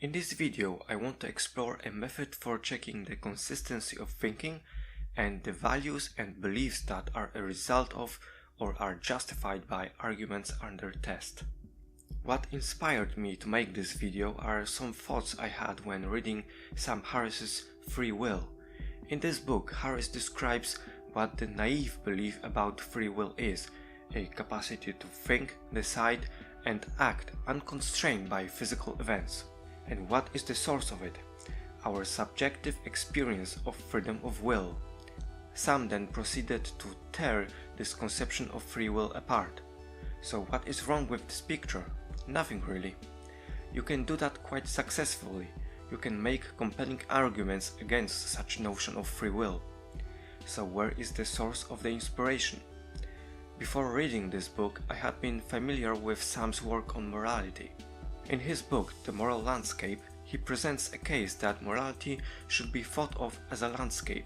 In this video, I want to explore a method for checking the consistency of thinking and the values and beliefs that are a result of or are justified by arguments under test. What inspired me to make this video are some thoughts I had when reading Sam Harris's Free Will. In this book, Harris describes what the naive belief about free will is, a capacity to think, decide, and act unconstrained by physical events. And what is the source of it? Our subjective experience of freedom of will. Sam then proceeded to tear this conception of free will apart. So what is wrong with this picture? Nothing really. You can do that quite successfully. You can make compelling arguments against such notion of free will. So where is the source of the inspiration? Before reading this book, I had been familiar with Sam's work on morality. In his book, The Moral Landscape, he presents a case that morality should be thought of as a landscape.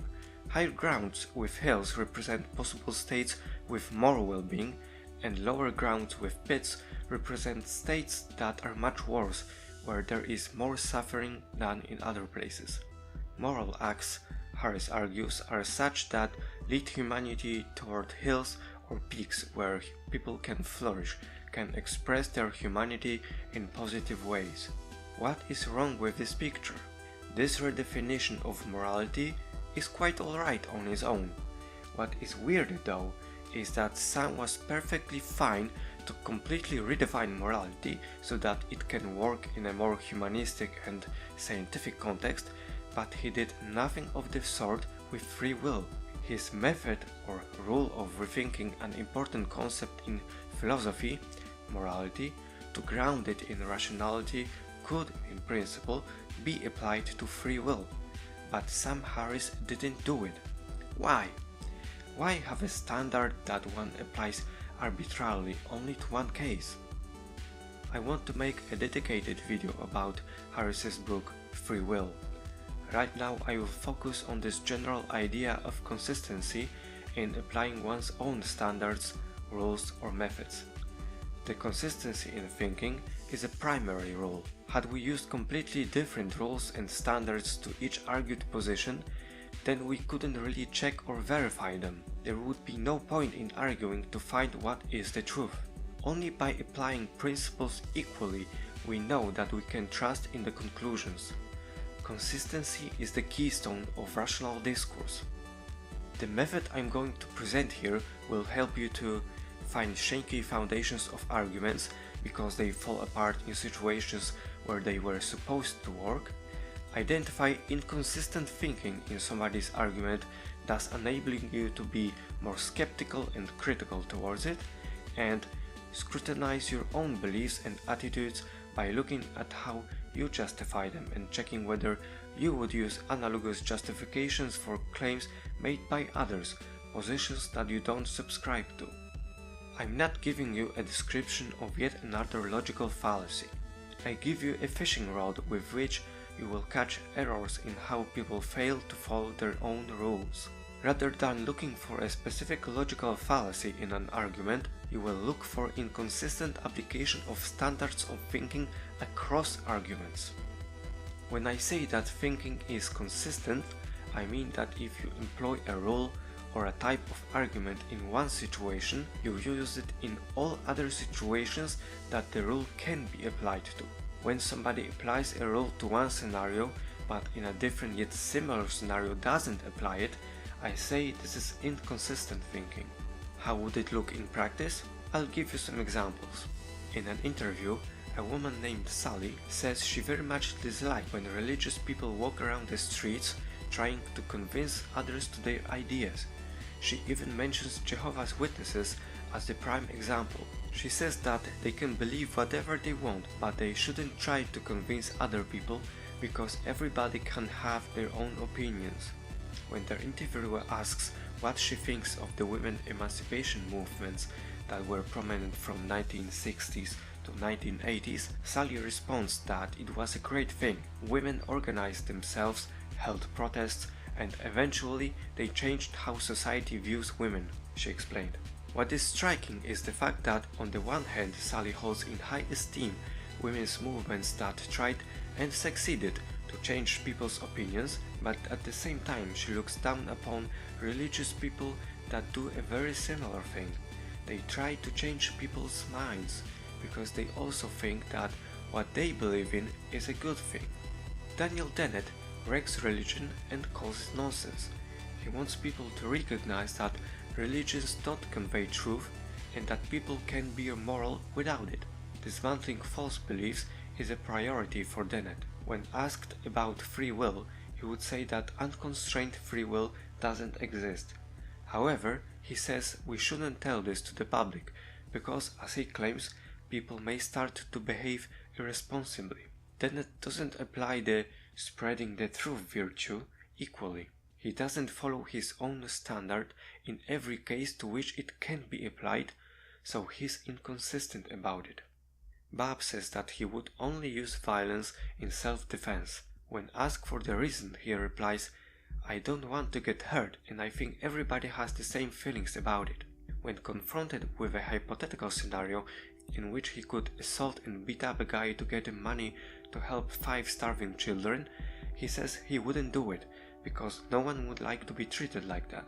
Higher grounds with hills represent possible states with more well-being, and lower grounds with pits represent states that are much worse, where there is more suffering than in other places. Moral acts, Harris argues, are such that lead humanity toward hills or peaks where people can flourish, can express their humanity in positive ways. What is wrong with this picture? This redefinition of morality is quite alright on its own. What is weird though is that Sam was perfectly fine to completely redefine morality so that it can work in a more humanistic and scientific context, but he did nothing of the sort with free will. His method or rule of rethinking an important concept in philosophy, morality, to ground it in rationality could, in principle, be applied to free will. But Sam Harris didn't do it. Why? Why have a standard that one applies arbitrarily only to one case? I want to make a dedicated video about Harris's book Free Will. Right now I will focus on this general idea of consistency in applying one's own standards, rules or methods. The consistency in thinking is a primary rule. Had we used completely different rules and standards to each argued position, then we couldn't really check or verify them. There would be no point in arguing to find what is the truth. Only by applying principles equally, we know that we can trust in the conclusions. Consistency is the keystone of rational discourse. The method I'm going to present here will help you to find shaky foundations of arguments because they fall apart in situations where they were supposed to work, identify inconsistent thinking in somebody's argument, thus enabling you to be more skeptical and critical towards it, and scrutinize your own beliefs and attitudes by looking at how you justify them and checking whether you would use analogous justifications for claims made by others, positions that you don't subscribe to. I'm not giving you a description of yet another logical fallacy. I give you a fishing rod with which you will catch errors in how people fail to follow their own rules. Rather than looking for a specific logical fallacy in an argument, you will look for inconsistent application of standards of thinking across arguments. When I say that thinking is consistent, I mean that if you employ a rule or a type of argument in one situation, you use it in all other situations that the rule can be applied to. When somebody applies a rule to one scenario, but in a different yet similar scenario doesn't apply it, I say this is inconsistent thinking. How would it look in practice? I'll give you some examples. In an interview, a woman named Sally says she very much dislikes when religious people walk around the streets trying to convince others to their ideas. She even mentions Jehovah's Witnesses as the prime example. She says that they can believe whatever they want, but they shouldn't try to convince other people because everybody can have their own opinions. When their interviewer asks what she thinks of the women emancipation movements that were prominent from 1960s to 1980s, Sally responds that it was a great thing. Women organized themselves, held protests, and eventually they changed how society views women, she explained. What is striking is the fact that on the one hand Sally holds in high esteem women's movements that tried and succeeded to change people's opinions, but at the same time she looks down upon religious people that do a very similar thing. They try to change people's minds because they also think that what they believe in is a good thing. Dennett wrecks religion and calls it nonsense. He wants people to recognize that religions don't convey truth and that people can be moral without it. Dismantling false beliefs is a priority for Dennett. When asked about free will, he would say that unconstrained free will doesn't exist. However, he says we shouldn't tell this to the public because, as he claims, people may start to behave irresponsibly. Dennett doesn't apply the spreading the truth virtue equally. He doesn't follow his own standard in every case to which it can be applied, so he's inconsistent about it. Bob says that he would only use violence in self-defense. When asked for the reason, he replies, "I don't want to get hurt and I think everybody has the same feelings about it." When confronted with a hypothetical scenario in which he could assault and beat up a guy to get him money to help 5 starving children, he says he wouldn't do it because no one would like to be treated like that.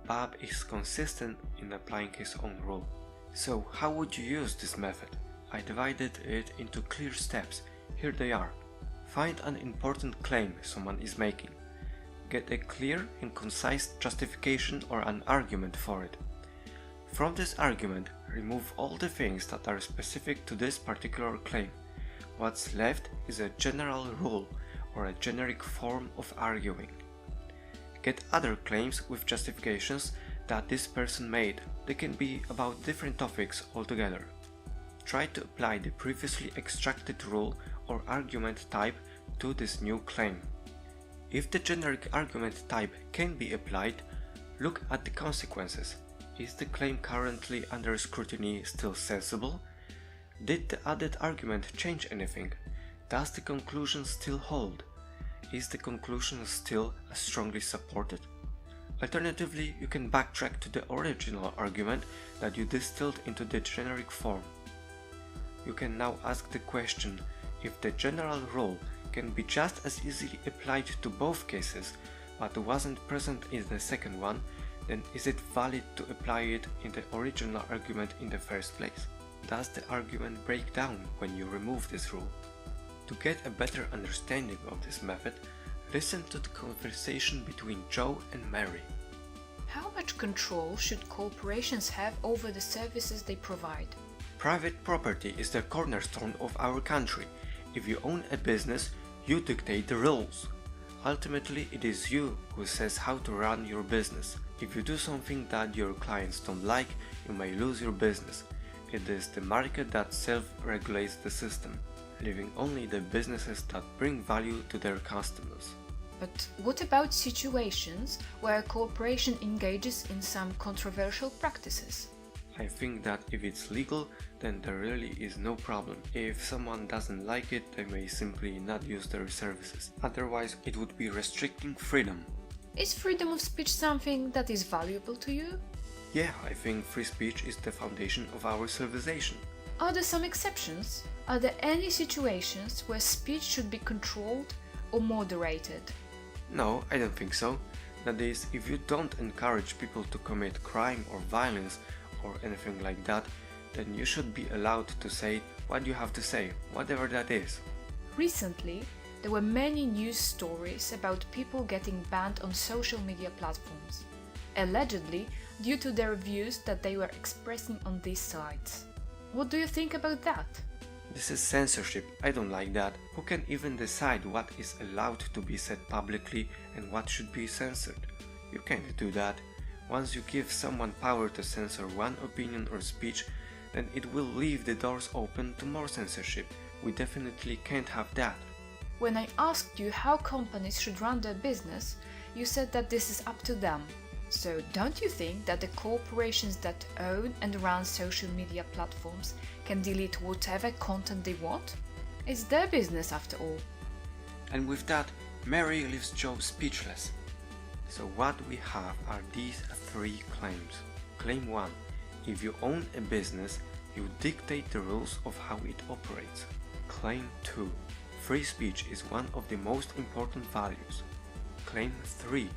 Bob is consistent in applying his own rule. So how would you use this method? I divided it into clear steps. Here they are. Find an important claim someone is making. Get a clear and concise justification or an argument for it. From this argument, remove all the things that are specific to this particular claim. What's left is a general rule or a generic form of arguing. Get other claims with justifications that this person made. They can be about different topics altogether. Try to apply the previously extracted rule or argument type to this new claim. If the generic argument type can be applied, look at the consequences. Is the claim currently under scrutiny still sensible? Did the added argument change anything? Does the conclusion still hold? Is the conclusion still as strongly supported? Alternatively, you can backtrack to the original argument that you distilled into the generic form. You can now ask the question, if the general rule can be just as easily applied to both cases but wasn't present in the second one, then is it valid to apply it in the original argument in the first place? Does the argument break down when you remove this rule? To get a better understanding of this method, listen to the conversation between Joe and Mary. How much control should corporations have over the services they provide? Private property is the cornerstone of our country. If you own a business, you dictate the rules. Ultimately, it is you who says how to run your business. If you do something that your clients don't like, you may lose your business. It is the market that self-regulates the system, leaving only the businesses that bring value to their customers. But what about situations where a corporation engages in some controversial practices? I think that if it's legal, then there really is no problem. If someone doesn't like it, they may simply not use their services. Otherwise, it would be restricting freedom. Is freedom of speech something that is valuable to you? Yeah, I think free speech is the foundation of our civilization. Are there some exceptions? Are there any situations where speech should be controlled or moderated? No, I don't think so. That is, if you don't encourage people to commit crime or violence or anything like that, then you should be allowed to say what you have to say, whatever that is. Recently, there were many news stories about people getting banned on social media platforms, allegedly due to their views that they were expressing on these sites. What do you think about that? This is censorship. I don't like that. Who can even decide what is allowed to be said publicly and what should be censored? You can't do that. Once you give someone power to censor one opinion or speech, then it will leave the doors open to more censorship. We definitely can't have that. When I asked you how companies should run their business, you said that this is up to them. So don't you think that the corporations that own and run social media platforms can delete whatever content they want? It's their business after all. And with that, Mary leaves Joe speechless. So what we have are these 3 claims. Claim 1. If you own a business, you dictate the rules of how it operates. Claim 2. Free speech is one of the most important values. Claim 3.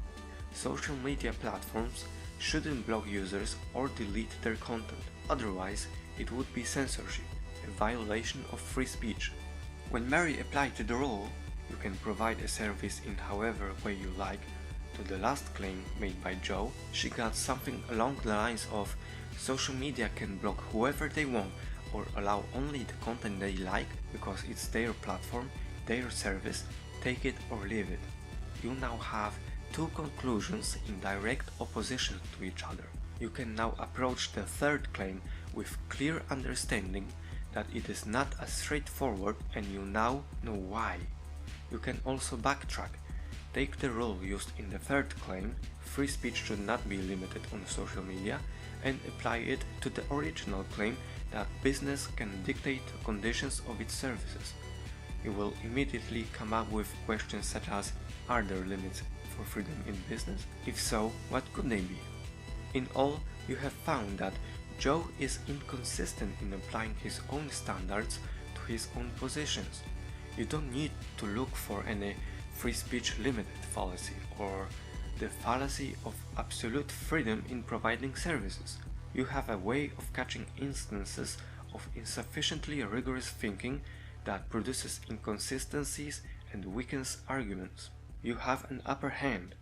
Social media platforms shouldn't block users or delete their content, otherwise it would be censorship, a violation of free speech. When Mary applied the rule, "You can provide a service in however way you like," to the last claim made by Joe, she got something along the lines of social media can block whoever they want or allow only the content they like because it's their platform, their service, take it or leave it. You now have two conclusions in direct opposition to each other. You can now approach the third claim with clear understanding that it is not as straightforward and you now know why. You can also backtrack. Take the rule used in the third claim, free speech should not be limited on social media, and apply it to the original claim that business can dictate the conditions of its services. You will immediately come up with questions such as, are there limits for freedom in business? If so, what could they be? In all, you have found that Joe is inconsistent in applying his own standards to his own positions. You don't need to look for any free speech limited fallacy or the fallacy of absolute freedom in providing services. You have a way of catching instances of insufficiently rigorous thinking that produces inconsistencies and weakens arguments. You have an upper hand.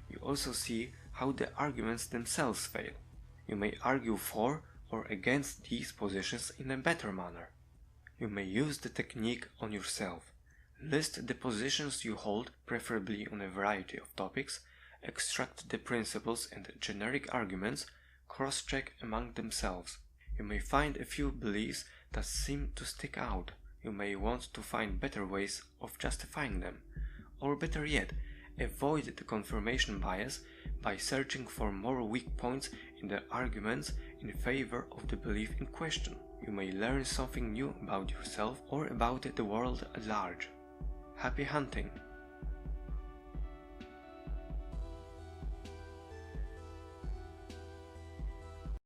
You also see how the arguments themselves fail. You may argue for or against these positions in a better manner. You may use the technique on yourself. List the positions you hold, preferably on a variety of topics, extract the principles and generic arguments, cross-check among themselves. You may find a few beliefs that seem to stick out. You may want to find better ways of justifying them. Or better yet, avoid the confirmation bias by searching for more weak points in the arguments in favor of the belief in question. You may learn something new about yourself or about the world at large. Happy hunting!